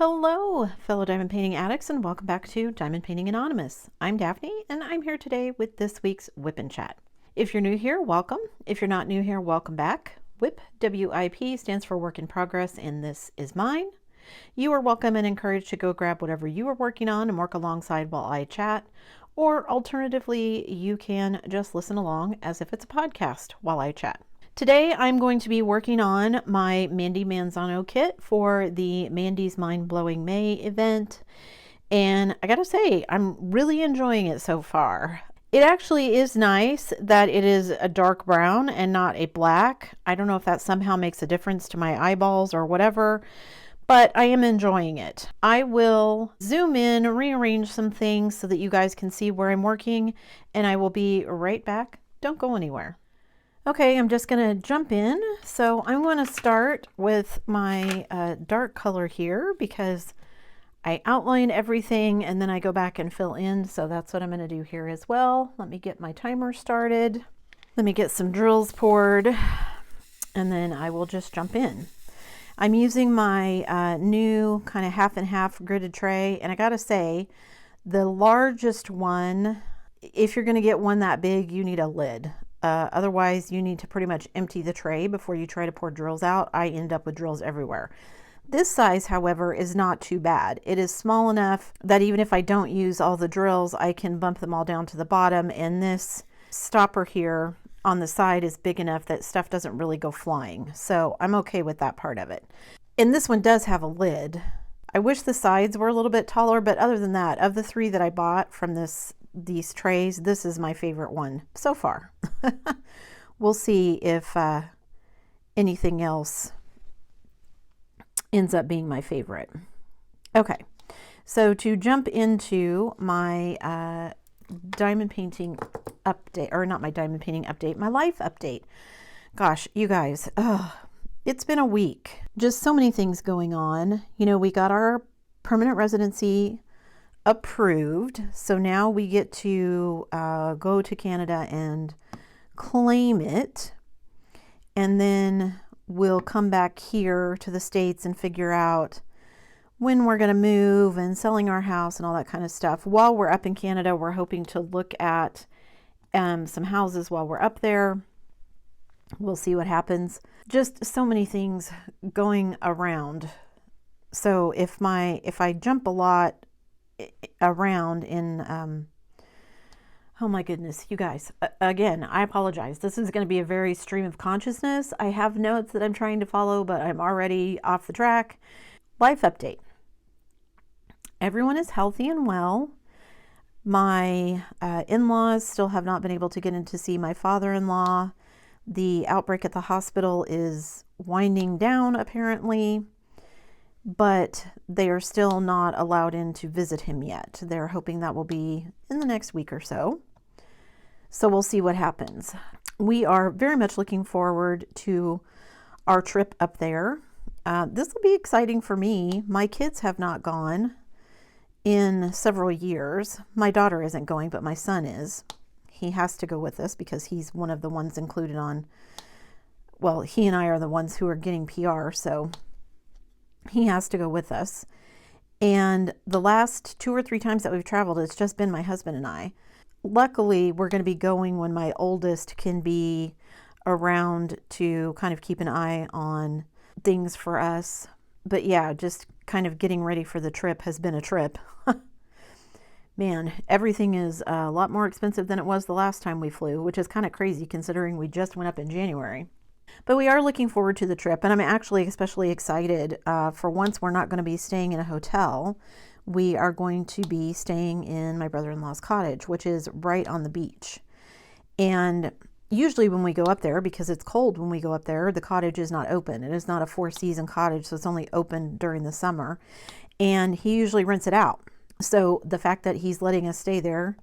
Hello, fellow diamond painting addicts, and welcome back to Diamond Painting Anonymous. I'm Daphne, and I'm here today with this week's WIP and Chat. If you're new here, welcome. If you're not new here, welcome back. WIP, W-I-P, stands for Work in Progress, and this is mine. You are welcome and encouraged to go grab whatever you are working on and work alongside while I chat, or alternatively, you can just listen along as if it's a podcast while I chat. Today I'm going to be working on my Mandy Manzano kit for the Mandy's Mind Blowing May event, and I gotta say I'm really enjoying it so far. It actually is nice that it is a dark brown and not a black. I don't know if that somehow makes a difference to my eyeballs or whatever, but I am enjoying it. I will zoom in, rearrange some things so that you guys can see where I'm working, and I will be right back. Don't go anywhere. Okay, I'm just going to jump in. So I'm going to start with my dark color here because I outline everything and then I go back and fill in. So that's what I'm going to do here as well. Let me get my timer started. Let me get some drills poured and then I will just jump in. I'm using my new kind of half and half gridded tray, and I gotta say the largest one, if you're going to get one that big, you need a lid. Otherwise, you need to pretty much empty the tray before you try to pour drills out. I end up with drills everywhere. This size, however, is not too bad. It is small enough that even if I don't use all the drills, I can bump them all down to the bottom. And this stopper here on the side is big enough that stuff doesn't really go flying. So I'm okay with that part of it. And this one does have a lid. I wish the sides were a little bit taller, but other than that, of the three that I bought from these trays, this is my favorite one so far. We'll see if anything else ends up being my favorite. Okay, so to jump into my diamond painting update, or not my diamond painting update, my life update. Gosh, you guys, it's been a week. Just so many things going on. You know, we got our permanent residency approved, so now we get to go to Canada and claim it, and then we'll come back here to the States and figure out when we're going to move and selling our house and all that kind of stuff. While we're up in Canada, we're hoping to look at some houses while we're up there. We'll see what happens. Just so many things going around. So if I jump a lot around in oh my goodness, you guys, again, I apologize. This is going to be a very stream of consciousness. I have notes that I'm trying to follow, but I'm already off the track. Life update. Everyone is healthy and well. My in-laws still have not been able to get in to see my father-in-law. The outbreak at the hospital is winding down apparently, but they are still not allowed in to visit him yet. They're hoping that will be in the next week or so. So we'll see what happens. We are very much looking forward to our trip up there. This will be exciting for me. My kids have not gone in several years. My daughter isn't going, but my son is. He has to go with us because he's one of the ones included on, well, he and I are the ones who are getting PR, so he has to go with us. And the last 2 or 3 times that we've traveled, it's just been my husband and I. Luckily, we're going to be going when my oldest can be around to kind of keep an eye on things for us. But yeah, just kind of getting ready for the trip has been a trip. Man, everything is a lot more expensive than it was the last time we flew, which is kind of crazy considering we just went up in January. But we are looking forward to the trip, and I'm actually especially excited. For once, we're not going to be staying in a hotel. We are going to be staying in my brother-in-law's cottage, which is right on the beach. And usually when we go up there, because it's cold when we go up there, the cottage is not open. It is not a 4-season cottage, so it's only open during the summer. And he usually rents it out. So the fact that he's letting us stay there,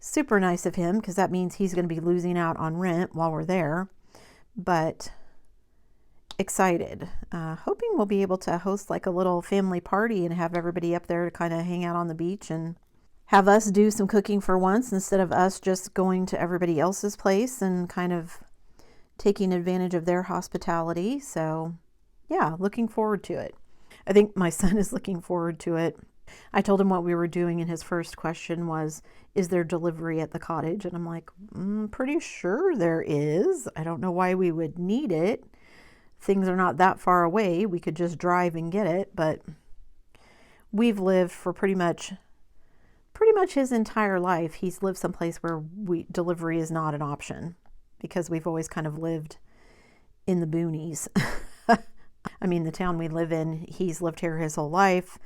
super nice of him, because that means he's going to be losing out on rent while we're there. But excited. Hoping we'll be able to host like a little family party and have everybody up there to kind of hang out on the beach and have us do some cooking for once instead of us just going to everybody else's place and kind of taking advantage of their hospitality. So yeah, looking forward to it. I think my son is looking forward to it. I told him what we were doing, and his first question was, is there delivery at the cottage? And I'm like, pretty sure there is. I don't know why we would need it. Things are not that far away. We could just drive and get it, but we've lived for pretty much his entire life. He's lived someplace where delivery is not an option because we've always kind of lived in the boonies. I mean, the town we live in, he's lived here his whole life.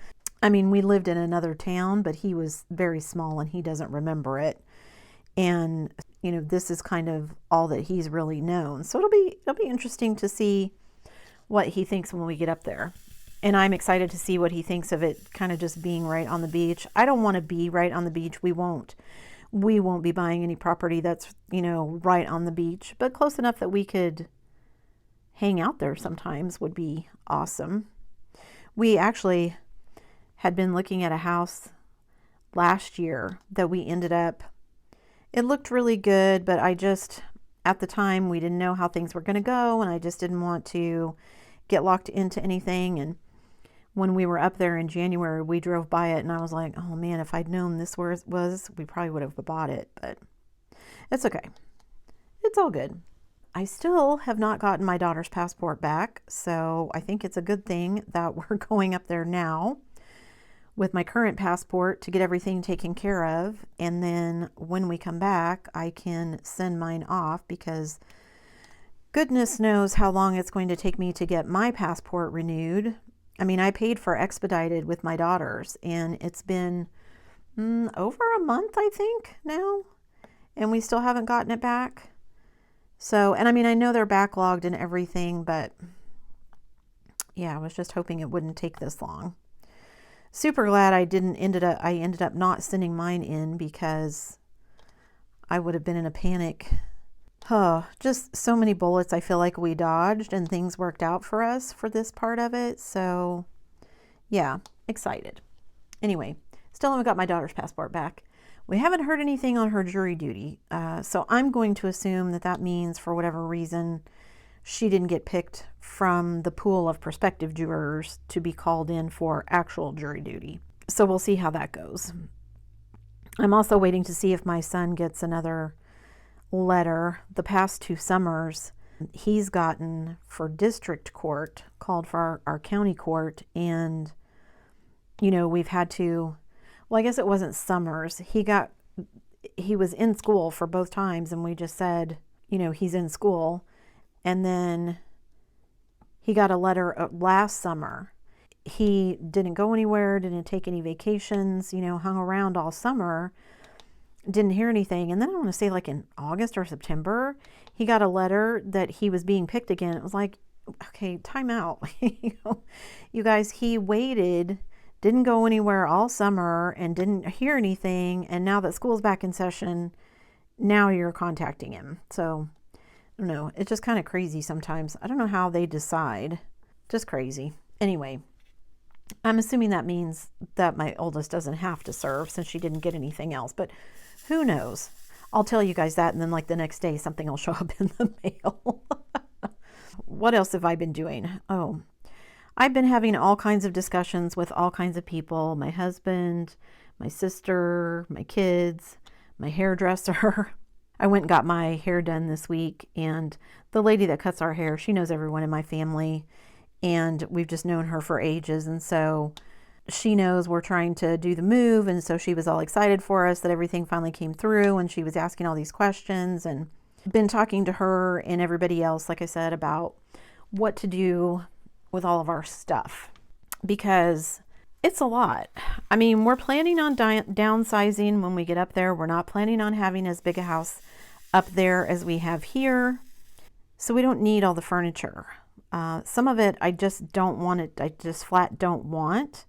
I mean, we lived in another town, but he was very small and he doesn't remember it. And, this is kind of all that he's really known. So it'll be interesting to see what he thinks when we get up there. And I'm excited to see what he thinks of it kind of just being right on the beach. I don't want to be right on the beach. We won't be buying any property that's, right on the beach, but close enough that we could hang out there sometimes would be awesome. We actually had been looking at a house last year that we ended up, it looked really good, but at the time we didn't know how things were going to go, and I just didn't want to get locked into anything. And when we were up there in January, we drove by it and I was like, oh man, if I'd known this where it was, we probably would have bought it, but it's okay. It's all good. I still have not gotten my daughter's passport back, so I think it's a good thing that we're going up there now with my current passport to get everything taken care of. And then when we come back, I can send mine off because goodness knows how long it's going to take me to get my passport renewed. I mean, I paid for expedited with my daughter's, and it's been over a month, I think, now, and we still haven't gotten it back. So, and I mean, I know they're backlogged and everything, but yeah, I was just hoping it wouldn't take this long. Super glad I ended up not sending mine in because I would have been in a panic. Just so many bullets I feel like we dodged, and things worked out for us for this part of it. So yeah, excited. Anyway, still haven't got my daughter's passport back. We haven't heard anything on her jury duty. So I'm going to assume that means for whatever reason, she didn't get picked from the pool of prospective jurors to be called in for actual jury duty. So we'll see how that goes. I'm also waiting to see if my son gets another letter. The past 2 summers, he's gotten for district court, called for our county court, and, we've had to, well, I guess it wasn't summers. He was in school for both times, and we just said, he's in school. And then he got a letter last summer. He didn't go anywhere, didn't take any vacations, hung around all summer, didn't hear anything. And then I want to say like in August or September, he got a letter that he was being picked again. It was like, okay, time out. You guys, he waited, didn't go anywhere all summer and didn't hear anything. And now that school's back in session, now you're contacting him. So I don't know. It's just kind of crazy sometimes. I don't know how they decide. Just crazy. Anyway, I'm assuming that means that my oldest doesn't have to serve since she didn't get anything else. But who knows? I'll tell you guys that, and then like the next day something will show up in the mail. What else have I been doing? Oh, I've been having all kinds of discussions with all kinds of people. My husband, my sister, my kids, my hairdresser. I went and got my hair done this week, and the lady that cuts our hair, she knows everyone in my family, and we've just known her for ages, and so she knows we're trying to do the move, and so she was all excited for us that everything finally came through, and she was asking all these questions, and been talking to her and everybody else, like I said, about what to do with all of our stuff, because it's a lot. I mean, we're planning on downsizing when we get up there. We're not planning on having as big a house up there as we have here. So we don't need all the furniture. Some of it, I just don't want it. I just flat don't want.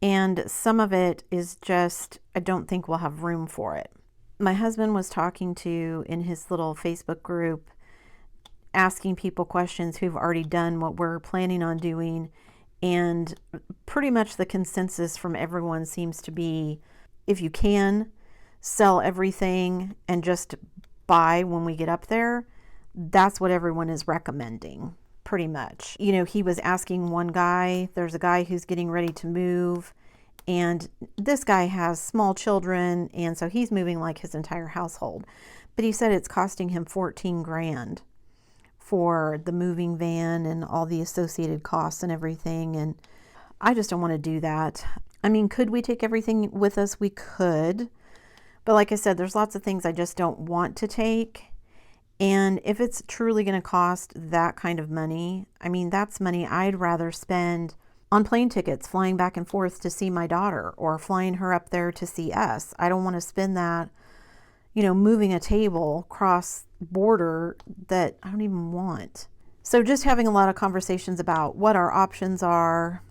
And some of it is just, I don't think we'll have room for it. My husband was talking to, in his little Facebook group, asking people questions who've already done what we're planning on doing. And pretty much the consensus from everyone seems to be, if you can, sell everything and just buy when we get up there. That's what everyone is recommending. pretty much. You know, he was asking one guy, there's a guy who's getting ready to move, and this guy has small children, and so he's moving like his entire household. But he said it's costing him 14 grand for the moving van and all the associated costs and everything. And I just don't want to do that. I mean, could we take everything with us? We could. But like I said, there's lots of things I just don't want to take. And if it's truly going to cost that kind of money, I mean, that's money I'd rather spend on plane tickets, flying back and forth to see my daughter, or flying her up there to see us. I don't want to spend that, you know, moving a table cross border that I don't even want. So just having a lot of conversations about what our options are.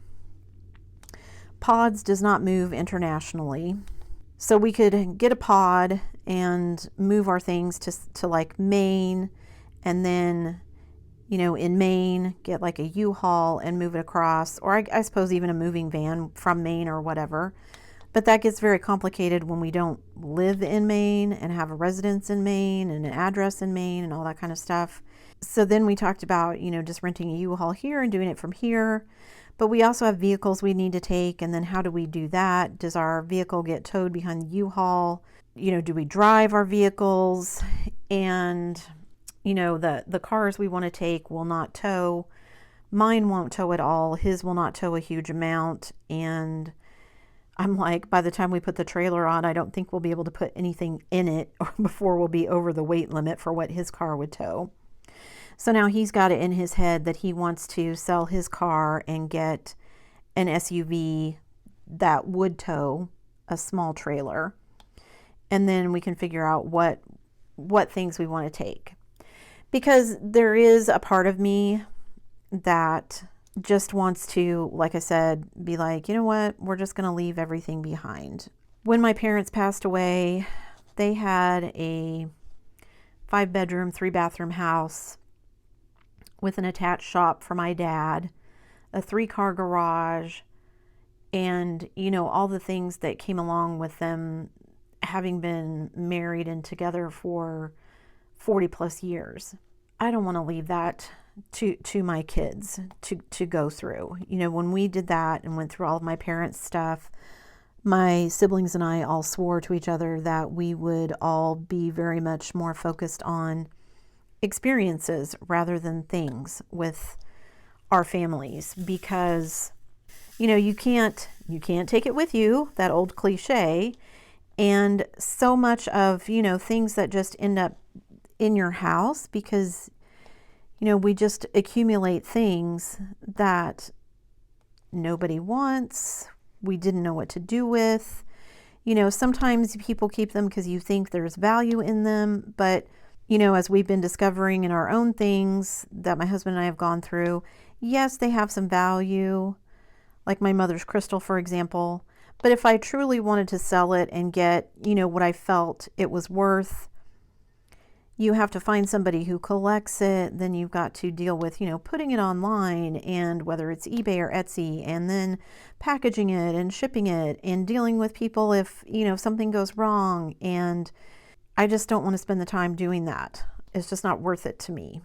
Pods does not move internationally. So we could get a pod and move our things to like Maine, and then, you know, in Maine, get like a U-Haul and move it across, or I suppose even a moving van from Maine or whatever. But that gets very complicated when we don't live in Maine and have a residence in Maine and an address in Maine and all that kind of stuff. So then we talked about, you know, just renting a U-Haul here and doing it from here. But we also have vehicles we need to take, and then how do we do that? Does our vehicle get towed behind the U-Haul? You know, do we drive our vehicles? And, you know, the cars we want to take will not tow. Mine won't tow at all. His will not tow a huge amount. And I'm like, by the time we put the trailer on, I don't think we'll be able to put anything in it before we'll be over the weight limit for what his car would tow. So now he's got it in his head that he wants to sell his car and get an SUV that would tow a small trailer. And then we can figure out what things we want to take. Because there is a part of me that just wants to, like I said, be like, you know what, we're just going to leave everything behind. When my parents passed away, they had a 5-bedroom, 3-bathroom house with an attached shop for my dad, a 3-car garage, and, you know, all the things that came along with them having been married and together for 40 plus years. I don't want to leave that to my kids to go through. You know, when we did that and went through all of my parents' stuff, my siblings and I all swore to each other that we would all be very much more focused on experiences rather than things with our families, because, you know, you can't take it with you, that old cliche. And so much of, you know, things that just end up in your house because, you know, we just accumulate things that nobody wants, we didn't know what to do with. You know, sometimes people keep them because you think there's value in them, but, you know, as we've been discovering in our own things that my husband and I have gone through, yes, they have some value, like my mother's crystal, for example. But if I truly wanted to sell it and get, you know, what I felt it was worth, you have to find somebody who collects it. Then you've got to deal with, you know, putting it online, and whether it's eBay or Etsy, and then packaging it and shipping it and dealing with people if, you know, something goes wrong. And I just don't want to spend the time doing that. It's just not worth it to me.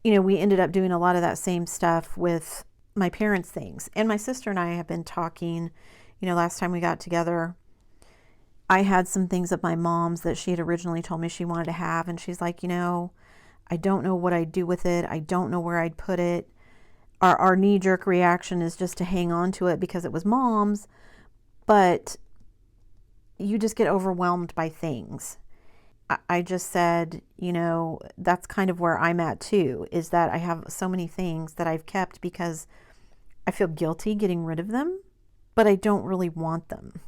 You know, we ended up doing a lot of that same stuff with my parents' things. And my sister and I have been talking, you know, last time we got together, I had some things of my mom's that she had originally told me she wanted to have. And she's like, you know, I don't know what I'd do with it. I don't know where I'd put it. Our knee-jerk reaction is just to hang on to it because it was mom's. But you just get overwhelmed by things. I just said, you know, that's kind of where I'm at too, is that I have so many things that I've kept because I feel guilty getting rid of them, but I don't really want them.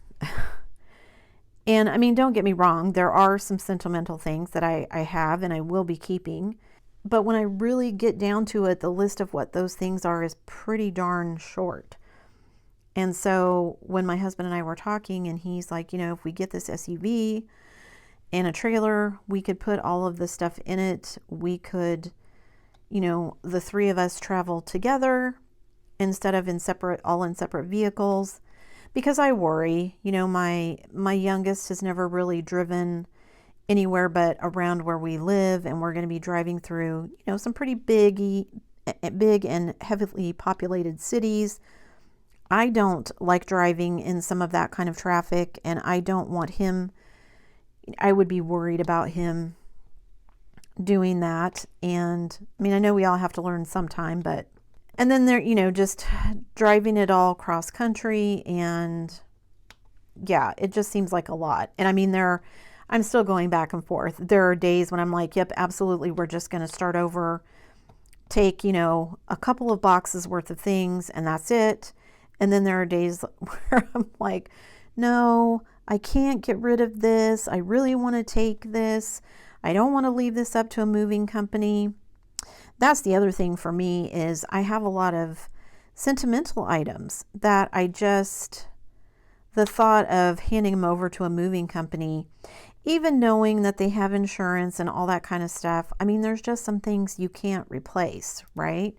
And I mean, don't get me wrong, there are some sentimental things that I have and I will be keeping. But when I really get down to it, the list of what those things are is pretty darn short. And so when my husband and I were talking, and he's like, you know, if we get this SUV and a trailer, we could put all of the stuff in it. We could, you know, the three of us travel together instead of all in separate vehicles. Because I worry, you know, my youngest has never really driven anywhere but around where we live, and we're going to be driving through, you know, some pretty big big and heavily populated cities. I don't like driving in some of that kind of traffic, and I don't want him, I would be worried about him doing that. And I mean, I know we all have to learn sometime, but, and then there, just driving it all cross country, and yeah, it just seems like a lot. And I mean, I'm still going back and forth. There are days when I'm like, yep, absolutely, we're just going to start over, take, a couple of boxes worth of things, and that's it. And then there are days where I'm like, no, I can't get rid of this. I really want to take this. I don't want to leave this up to a moving company. That's the other thing for me, is I have a lot of sentimental items that the thought of handing them over to a moving company, even knowing that they have insurance and all that kind of stuff, I mean, there's just some things you can't replace, right?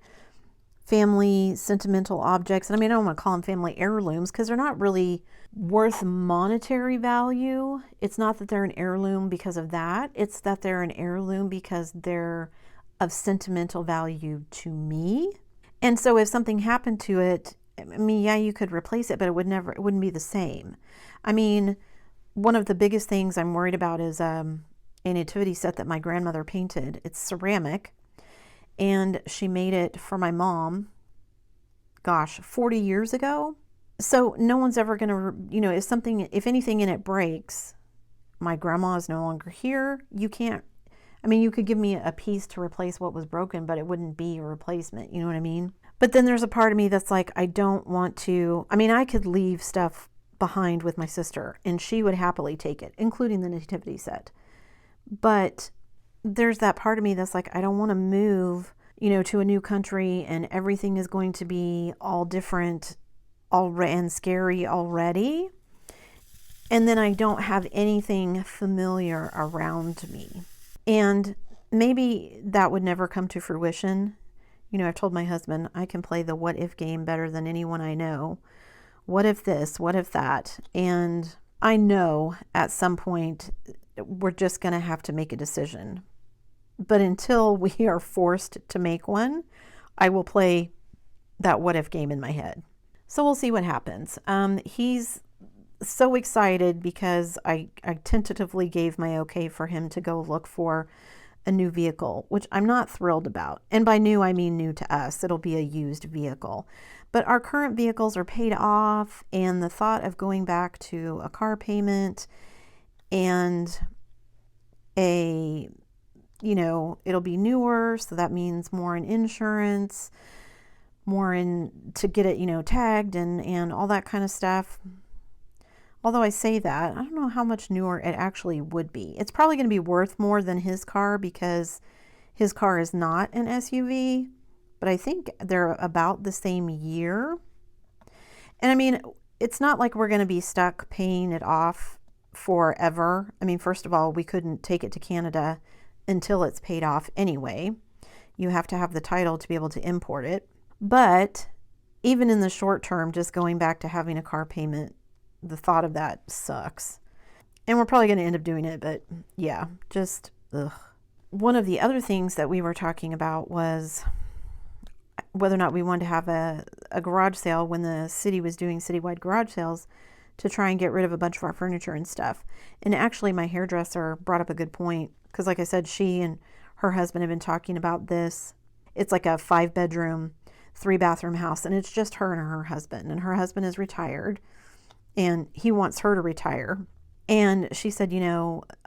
Family sentimental objects. And I mean, I don't want to call them family heirlooms because they're not really worth monetary value. It's not that they're an heirloom because of that. It's that they're an heirloom because they're of sentimental value to me. And so if something happened to it, I mean, yeah, you could replace it, but it wouldn't be the same. I mean, one of the biggest things I'm worried about is a nativity set that my grandmother painted. It's ceramic, and she made it for my mom, gosh, 40 years ago. So no one's ever going to, if anything in it breaks, my grandma is no longer here. You can't, I mean, you could give me a piece to replace what was broken, but it wouldn't be a replacement. You know what I mean? But then there's a part of me that's like, I don't want to, I mean, I could leave stuff behind with my sister and she would happily take it, including the nativity set. But there's that part of me that's like, I don't want to move, to a new country and everything is going to be all different and scary already. And then I don't have anything familiar around me. And maybe that would never come to fruition. I've told my husband I can play the what if game better than anyone I know. What if this? What if that? And I know at some point we're just going to have to make a decision. But until we are forced to make one, I will play that what if game in my head. So we'll see what happens. He's so excited because I tentatively gave my okay for him to go look for a new vehicle, which I'm not thrilled about. And by new, I mean new to us. It'll be a used vehicle. But our current vehicles are paid off, and the thought of going back to a car payment and it'll be newer, so that means more in insurance, more in to get it, tagged and all that kind of stuff. Although I say that, I don't know how much newer it actually would be. It's probably going to be worth more than his car because his car is not an SUV, but I think they're about the same year. And I mean, it's not like we're going to be stuck paying it off forever. I mean, first of all, we couldn't take it to Canada until it's paid off anyway. You have to have the title to be able to import it. But even in the short term, just going back to having a car payment, the thought of that sucks. And we're probably going to end up doing it, but yeah, just ugh. One of the other things that we were talking about was whether or not we wanted to have a garage sale when the city was doing citywide garage sales to try and get rid of a bunch of our furniture and stuff. And actually my hairdresser brought up a good point because like I said, she and her husband have been talking about this. It's like a 5-bedroom, 3-bathroom house, and it's just her and her husband. And her husband is retired and he wants her to retire. And she said,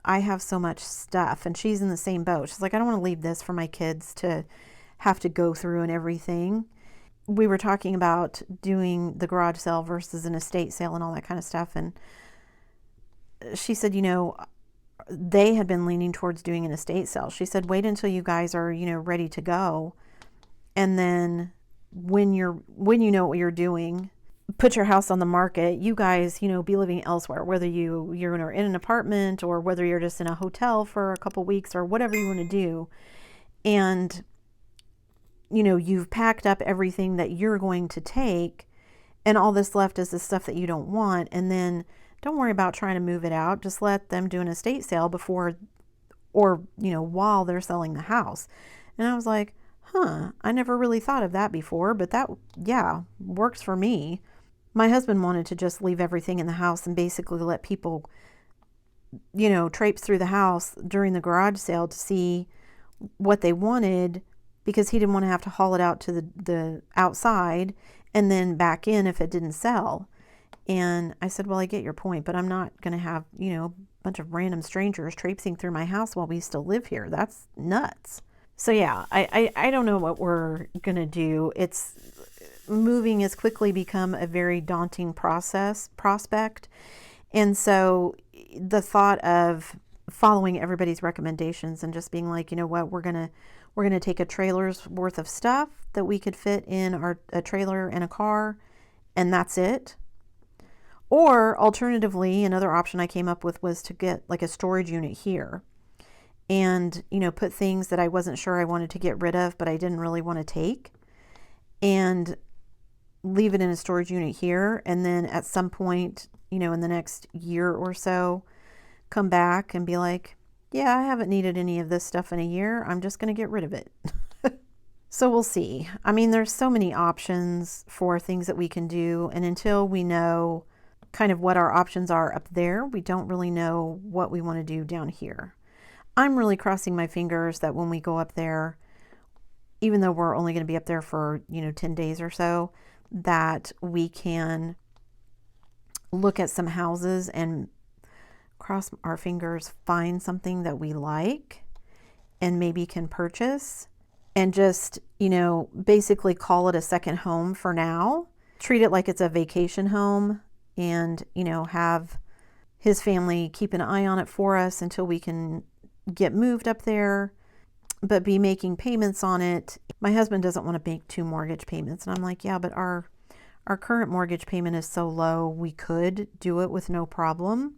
I have so much stuff, and she's in the same boat. She's like, I don't want to leave this for my kids to have to go through and everything. We were talking about doing the garage sale versus an estate sale and all that kind of stuff. And she said, they had been leaning towards doing an estate sale. She said, wait until you guys are, ready to go. And then when you know what you're doing, put your house on the market. You guys, be living elsewhere, whether you're in an apartment or whether you're just in a hotel for a couple weeks or whatever you want to do. And, you've packed up everything that you're going to take, and all this left is the stuff that you don't want. And then don't worry about trying to move it out. Just let them do an estate sale before or, while they're selling the house. And I was like, Huh, I never really thought of that before, but that, yeah, works for me. My husband wanted to just leave everything in the house and basically let people, traipse through the house during the garage sale to see what they wanted, because he didn't want to have to haul it out to the outside and then back in if it didn't sell. And I said, well, I get your point, but I'm not going to have, a bunch of random strangers traipsing through my house while we still live here. That's nuts. So yeah, I don't know what we're going to do. It's moving has quickly become a very daunting prospect. And so the thought of following everybody's recommendations and just being like, you know what, we're going to take a trailer's worth of stuff that we could fit in a trailer and a car, and that's it. Or alternatively, another option I came up with was to get like a storage unit here and, put things that I wasn't sure I wanted to get rid of, but I didn't really want to take, and leave it in a storage unit here. And then at some point, in the next year or so, come back and be like, yeah, I haven't needed any of this stuff in a year. I'm just going to get rid of it. So we'll see. I mean, there's so many options for things that we can do. And until we know kind of what our options are up there, we don't really know what we want to do down here. I'm really crossing my fingers that when we go up there, even though we're only going to be up there for, 10 days or so, that we can look at some houses and cross our fingers, find something that we like and maybe can purchase, and just, basically call it a second home for now. Treat it like it's a vacation home, and, have his family keep an eye on it for us until we can get moved up there, but be making payments on it. My husband doesn't want to make 2 mortgage payments. And I'm like, yeah, but our current mortgage payment is so low, we could do it with no problem.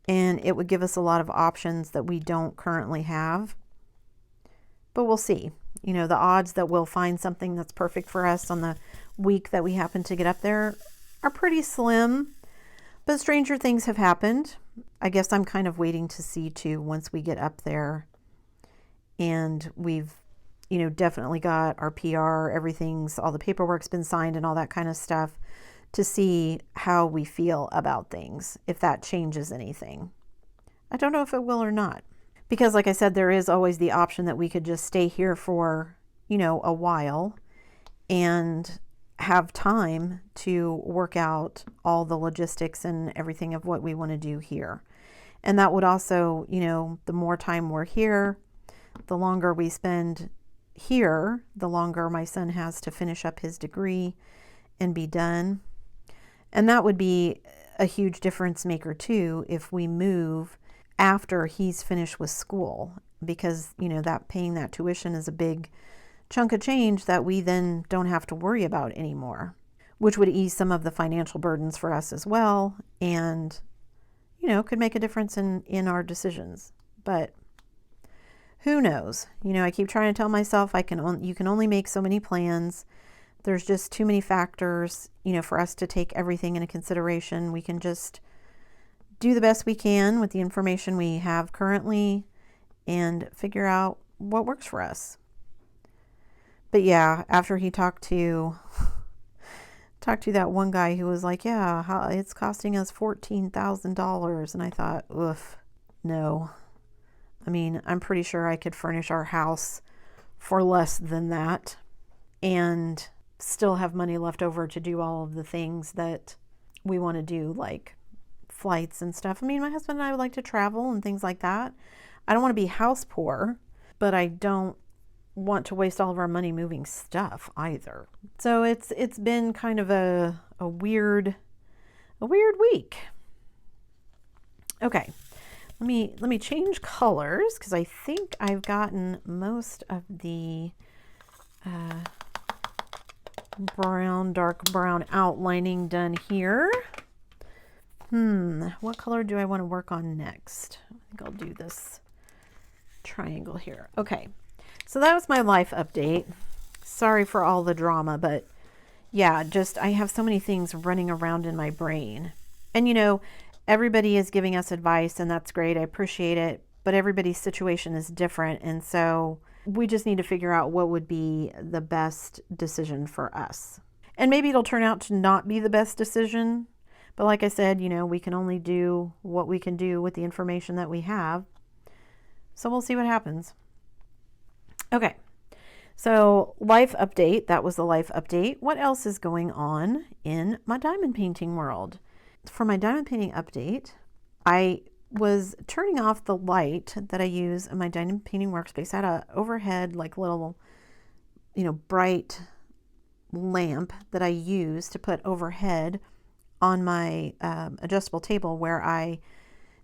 And it would give us a lot of options that we don't currently have. But we'll see. The odds that we'll find something that's perfect for us on the week that we happen to get up there are pretty slim. But stranger things have happened. I guess I'm kind of waiting to see too, once we get up there and we've, definitely got our PR, all the paperwork's been signed and all that kind of stuff, to see how we feel about things, if that changes anything. I don't know if it will or not. Because like I said, there is always the option that we could just stay here for, a while and have time to work out all the logistics and everything of what we want to do here. And that would also, the more time we're here, the longer we spend here, the longer my son has to finish up his degree and be done. And that would be a huge difference maker too, if we move after he's finished with school, because, that paying that tuition is a big chunk of change that we then don't have to worry about anymore, which would ease some of the financial burdens for us as well, and, could make a difference in our decisions. But who knows? I keep trying to tell myself you can only make so many plans. There's just too many factors, for us to take everything into consideration. We can just do the best we can with the information we have currently and figure out what works for us. But yeah, after he talked to that one guy who was like, yeah, it's costing us $14,000. And I thought, oof, no. I mean, I'm pretty sure I could furnish our house for less than that and still have money left over to do all of the things that we want to do, like flights and stuff. I mean, my husband and I would like to travel and things like that. I don't want to be house poor, but I don't want to waste all of our money moving stuff either. So it's been kind of a weird week. Okay. Let me change colors, because I think I've gotten most of the dark brown outlining done here. What color do I want to work on next? I think I'll do this triangle here. Okay, so that was my life update. Sorry for all the drama, but yeah, I have so many things running around in my brain. And everybody is giving us advice, and that's great. I appreciate it. But everybody's situation is different. And so We just need to figure out what would be the best decision for us. And maybe it'll turn out to not be the best decision. But like I said, you know, we can only do what we can do with the information that we have. So we'll see what happens. Okay. So life update, that was the life update. What else is going on in my diamond painting world? For my diamond painting update, I was turning off the light that I use in my diamond painting workspace. I had a overhead, like little, you know, bright lamp that I use to put overhead on my adjustable table where I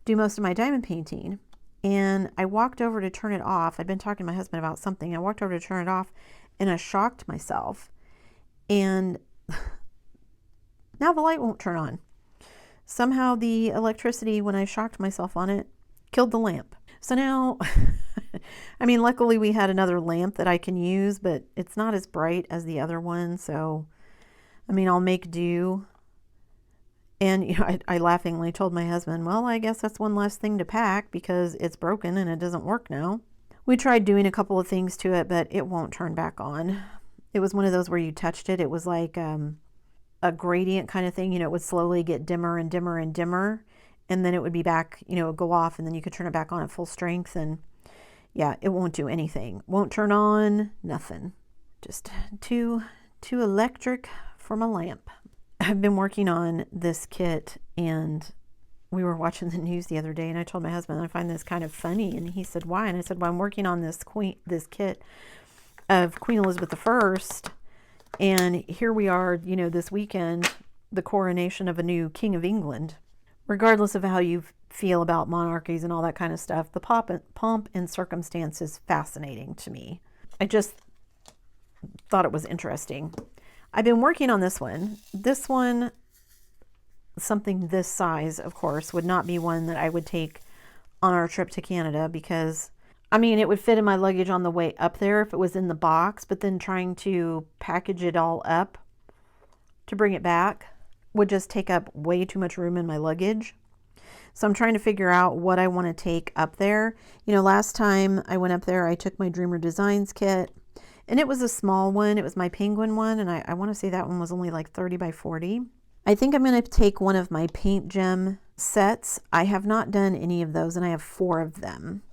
do most of my diamond painting. And I walked over to turn it off. I'd been talking to my husband about something. I walked over to turn it off and I shocked myself. And now the light won't turn on. Somehow the electricity, when I shocked myself on it, killed the lamp. So now, I mean, luckily we had another lamp that I can use, but it's not as bright as the other one. So, I mean, I'll make do. And you know, I laughingly told my husband, well, I guess that's one less thing to pack because it's broken and it doesn't work now. We tried doing a couple of things to it, but it won't turn back on. It was one of those where you touched it. It was like a gradient kind of thing. You know, it would slowly get dimmer and dimmer and dimmer. And then it would be back, you know, it would go off and then you could turn it back on at full strength. And yeah, it won't do anything. Won't turn on, nothing. Just too electric for my lamp. I've been working on this kit and we were watching the news the other day and I told my husband I find this kind of funny and he said why, and I said well, I'm working on this kit of Queen Elizabeth I, and here we are, you know, this weekend, the coronation of a new King of England. Regardless of how you feel about monarchies and all that kind of stuff, the pomp and circumstance is fascinating to me. I just thought it was interesting. I've been working on this one. This one, something this size, of course, would not be one that I would take on our trip to Canada because, I mean, it would fit in my luggage on the way up there if it was in the box, but then trying to package it all up to bring it back would just take up way too much room in my luggage. So I'm trying to figure out what I want to take up there. You know, last time I went up there, I took my Dreamer Designs kit. And it was a small one. It was my penguin one. And I want to say that one was only like 30 by 40. I think I'm going to take one of my paint gem sets. I have not done any of those and I have 4 of them.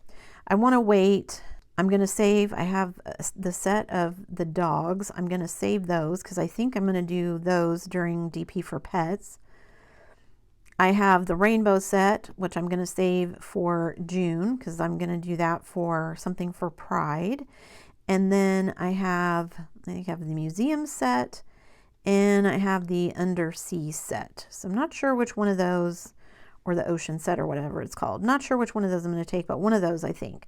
I want to wait. I'm going to save. I have the set of the dogs. I'm going to save those because I think I'm going to do those during DP for Pets. I have the rainbow set, which I'm going to save for June because I'm going to do that for something for Pride. And then I have the museum set and I have the undersea set. So I'm not sure which one of those, or the ocean set or whatever it's called. Not sure which one of those I'm going to take, but one of those I think.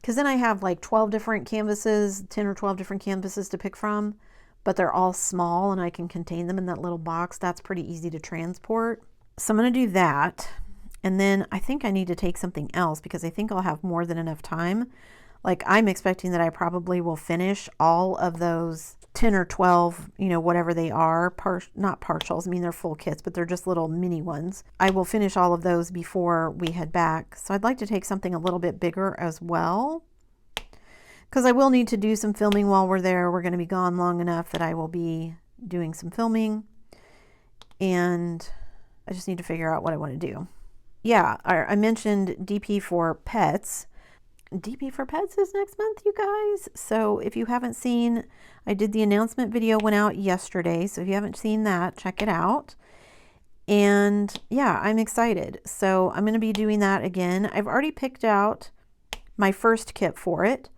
Because then I have like 12 different canvases, 10 or 12 different canvases to pick from, but they're all small and I can contain them in that little box. That's pretty easy to transport. So I'm going to do that. And then I think I need to take something else because I think I'll have more than enough time. Like I'm expecting that I probably will finish all of those 10 or 12, you know, whatever they are, not partials. I mean, they're full kits, but they're just little mini ones. I will finish all of those before we head back. So I'd like to take something a little bit bigger as well, because I will need to do some filming while we're there. We're going to be gone long enough that I will be doing some filming, and I just need to figure out what I want to do. Yeah, I mentioned DP for Pets. DP for Pets is next month, you guys. So if you haven't seen, I did the announcement video, went out yesterday. So if you haven't seen that, check it out. And yeah, I'm excited. So I'm going to be doing that again. I've already picked out my first kit for it.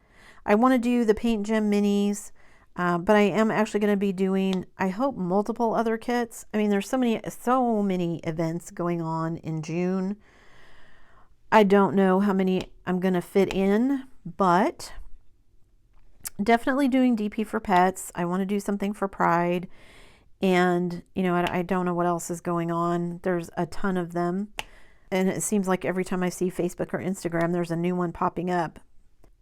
I want to do the Paint Gem Minis, but I am actually going to be doing, I hope, multiple other kits. I mean, there's so many events going on in June. I don't know how many I'm going to fit in, but definitely doing DP for Pets. I want to do something for Pride. And, you know, I don't know what else is going on. There's a ton of them. And it seems like every time I see Facebook or Instagram, there's a new one popping up.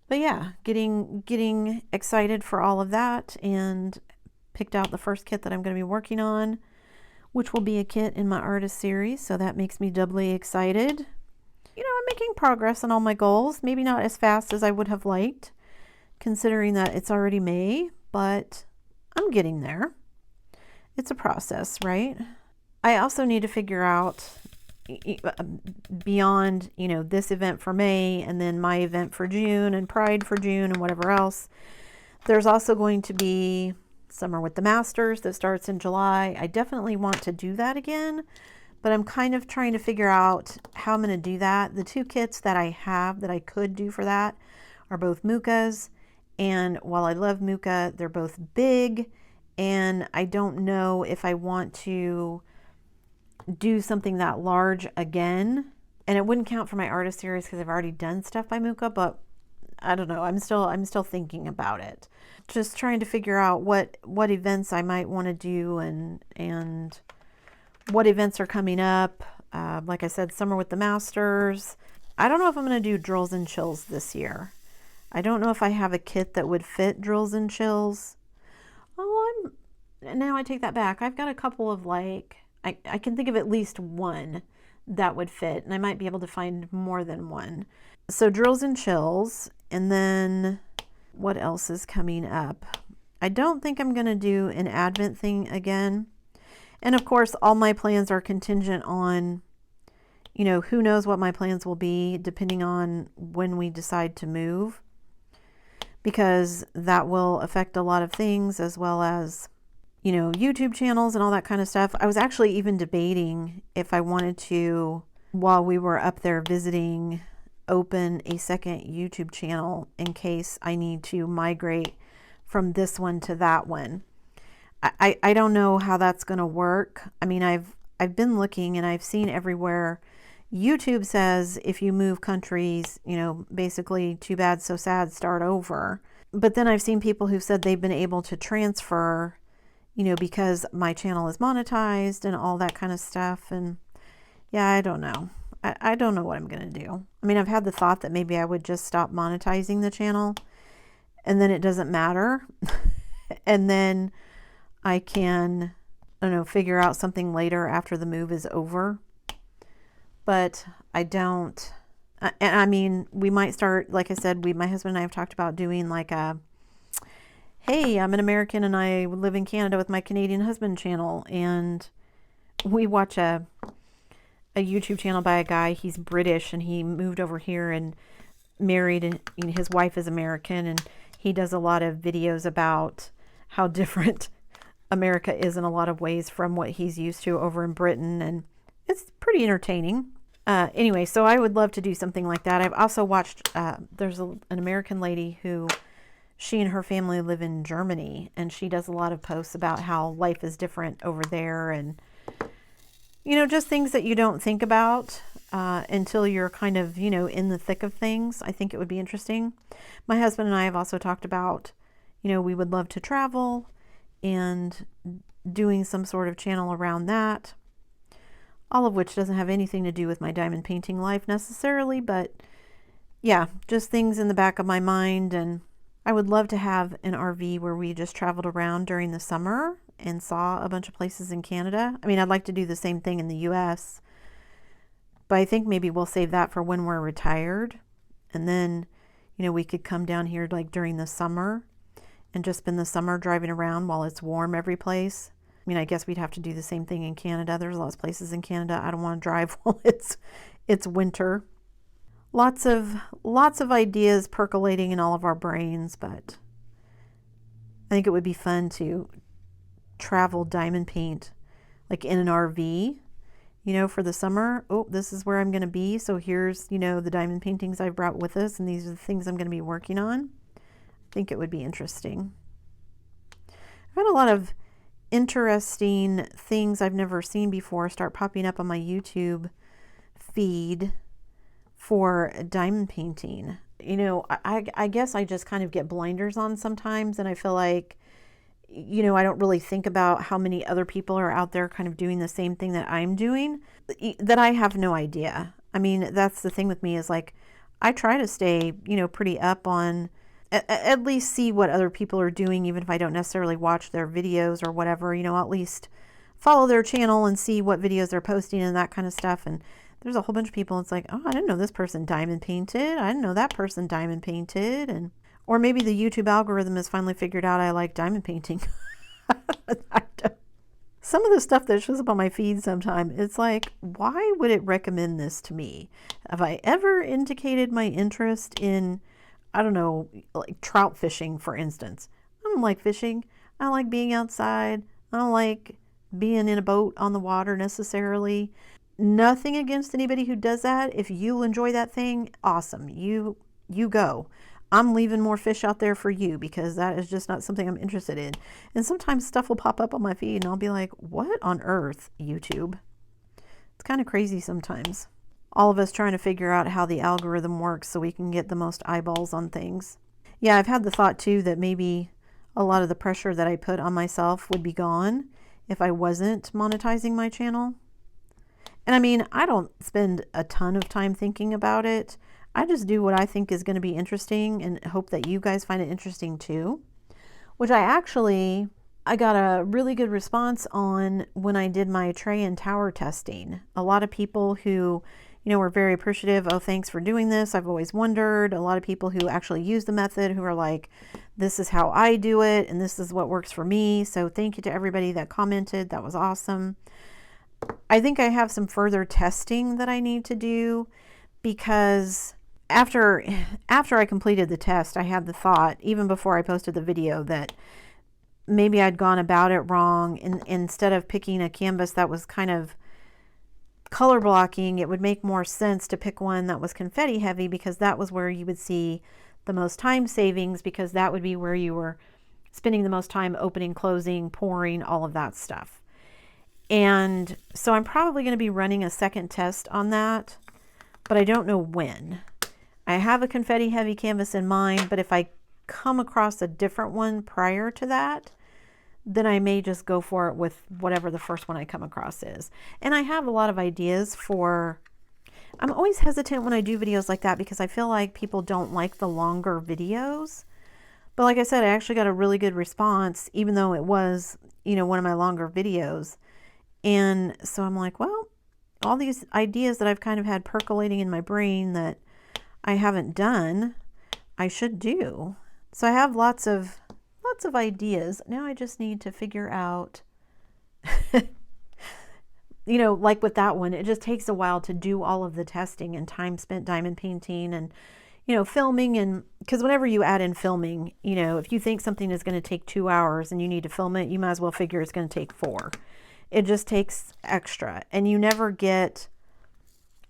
But yeah, getting excited for all of that, and picked out the first kit that I'm going to be working on, which will be a kit in my artist series. So that makes me doubly excited. You know, I'm making progress on all my goals. Maybe not as fast as I would have liked considering that it's already May, but I'm getting there. It's a process, right? I also need to figure out beyond, this event for May and then my event for June and Pride for June and whatever else. There's also going to be Summer with the Masters that starts in July. I definitely want to do that again, but I'm kind of trying to figure out how I'm going to do that. The two kits that I have that I could do for that are both Mukas, and while I love Muka, they're both big, and I don't know if I want to do something that large again. And it wouldn't count for my artist series because I've already done stuff by Muka, but I don't know. I'm still thinking about it. Just trying to figure out what events I might want to do and what events are coming up. Like I said, Summer with the Masters. I don't know if I'm going to do drills and chills this year. I don't know if I have a kit that would fit drills and chills. Oh, now I take that back. I've got a couple of I can think of at least one that would fit, and I might be able to find more than one. So drills and chills, and then what else is coming up? I don't think I'm going to do an Advent thing again. And of course, all my plans are contingent on, who knows what my plans will be depending on when we decide to move, because that will affect a lot of things as well as, YouTube channels and all that kind of stuff. I was actually even debating if I wanted to, while we were up there visiting, open a second YouTube channel in case I need to migrate from this one to that one. I don't know how that's going to work. I mean, I've been looking and I've seen everywhere. YouTube says if you move countries, basically too bad, so sad, start over. But then I've seen people who said they've been able to transfer, because my channel is monetized and all that kind of stuff. And yeah, I don't know. I don't know what I'm going to do. I mean, I've had the thought that maybe I would just stop monetizing the channel and then it doesn't matter. And then I can, figure out something later after the move is over. But I don't, I mean, we might start, like I said, my husband and I have talked about doing like hey, I'm an American and I live in Canada with my Canadian husband channel. And we watch a YouTube channel by a guy. He's British and he moved over here and married, and his wife is American, and he does a lot of videos about how different America is in a lot of ways from what he's used to over in Britain, and it's pretty entertaining. Anyway, so I would love to do something like that. I've also watched, there's an American lady who, she and her family live in Germany, and she does a lot of posts about how life is different over there, and just things that you don't think about until you're kind of, in the thick of things. I think it would be interesting. My husband and I have also talked about, we would love to travel and doing some sort of channel around that, all of which doesn't have anything to do with my diamond painting life necessarily, but yeah, just things in the back of my mind. And I would love to have an RV where we just traveled around during the summer and saw a bunch of places in Canada. I mean, I'd like to do the same thing in the US, but I think maybe we'll save that for when we're retired. And then, we could come down here like during the summer and just spend the summer driving around while it's warm every place. I mean, I guess we'd have to do the same thing in Canada. There's lots of places in Canada I don't want to drive while it's winter. Lots of ideas percolating in all of our brains, but I think it would be fun to travel diamond paint like in an RV, for the summer. Oh, this is where I'm going to be. So here's, the diamond paintings I've brought with us, and these are the things I'm going to be working on. I think it would be interesting. I've had a lot of interesting things I've never seen before start popping up on my YouTube feed for diamond painting. I guess I just kind of get blinders on sometimes, and I feel like, I don't really think about how many other people are out there kind of doing the same thing that I'm doing, that I have no idea. I mean, that's the thing with me is like, I try to stay, pretty up on, at least see what other people are doing, even if I don't necessarily watch their videos or whatever, at least follow their channel and see what videos they're posting and that kind of stuff. And there's a whole bunch of people, it's like, oh, I didn't know this person diamond painted. I didn't know that person diamond painted. Or maybe the YouTube algorithm has finally figured out I like diamond painting. Some of the stuff that shows up on my feed sometime, it's like, why would it recommend this to me? Have I ever indicated my interest in, I don't know, like trout fishing, for instance? I don't like fishing. I like being outside. I don't like being in a boat on the water necessarily. Nothing against anybody who does that. If you enjoy that thing, awesome. You go. I'm leaving more fish out there for you because that is just not something I'm interested in. And sometimes stuff will pop up on my feed and I'll be like, what on earth, YouTube? It's kind of crazy sometimes. All of us trying to figure out how the algorithm works so we can get the most eyeballs on things. Yeah, I've had the thought too that maybe a lot of the pressure that I put on myself would be gone if I wasn't monetizing my channel. And I mean, I don't spend a ton of time thinking about it. I just do what I think is going to be interesting and hope that you guys find it interesting too, which I got a really good response on when I did my tray and tower testing. A lot of people who, were very appreciative. Oh, thanks for doing this. I've always wondered. A lot of people who actually use the method who are like, this is how I do it and this is what works for me. So thank you to everybody that commented. That was awesome. I think I have some further testing that I need to do because after I completed the test, I had the thought, even before I posted the video, that maybe I'd gone about it wrong. And instead of picking a canvas that was kind of color blocking, it would make more sense to pick one that was confetti heavy because that was where you would see the most time savings, because that would be where you were spending the most time opening, closing, pouring, all of that stuff. And so I'm probably going to be running a second test on that, but I don't know when. I have a confetti heavy canvas in mind, but if I come across a different one prior to that, then I may just go for it with whatever the first one I come across is. And I have a lot of ideas for, I'm always hesitant when I do videos like that because I feel like people don't like the longer videos. But like I said, I actually got a really good response, even though it was, one of my longer videos. And so I'm like, well, all these ideas that I've kind of had percolating in my brain that I haven't done, I should do. So I have lots of ideas. Now I just need to figure out, like with that one, it just takes a while to do all of the testing and time spent diamond painting and, filming. And because whenever you add in filming, if you think something is going to take 2 hours and you need to film it, you might as well figure it's going to take 4. It just takes extra and you never get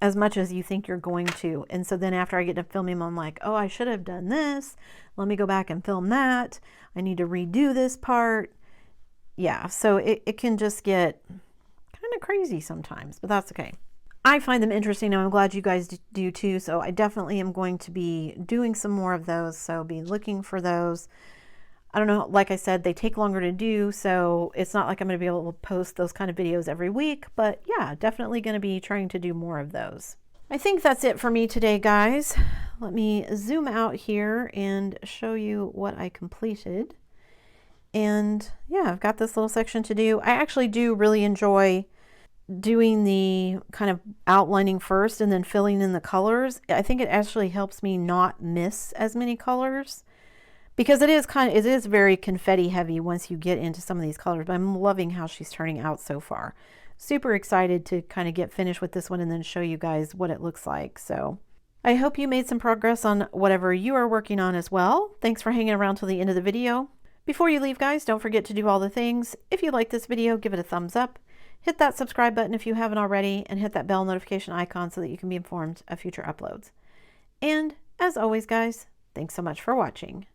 as much as you think you're going to. And so then after I get to filming, I'm like, oh, I should have done this. Let me go back and film that. I need to redo this part. Yeah, so it can just get kind of crazy sometimes, but that's okay. I find them interesting and I'm glad you guys do too. So I definitely am going to be doing some more of those. So be looking for those. I don't know, like I said, they take longer to do, so it's not like I'm going to be able to post those kind of videos every week, but yeah, definitely going to be trying to do more of those. I think that's it for me today, guys. Let me zoom out here and show you what I completed. And yeah, I've got this little section to do. I actually do really enjoy doing the kind of outlining first and then filling in the colors. I think it actually helps me not miss as many colors, because it is very confetti heavy once you get into some of these colors, but I'm loving how she's turning out so far. Super excited to kind of get finished with this one and then show you guys what it looks like. So I hope you made some progress on whatever you are working on as well. Thanks for hanging around till the end of the video. Before you leave, guys, don't forget to do all the things. If you like this video, give it a thumbs up. Hit that subscribe button if you haven't already, and hit that bell notification icon so that you can be informed of future uploads. And as always, guys, thanks so much for watching.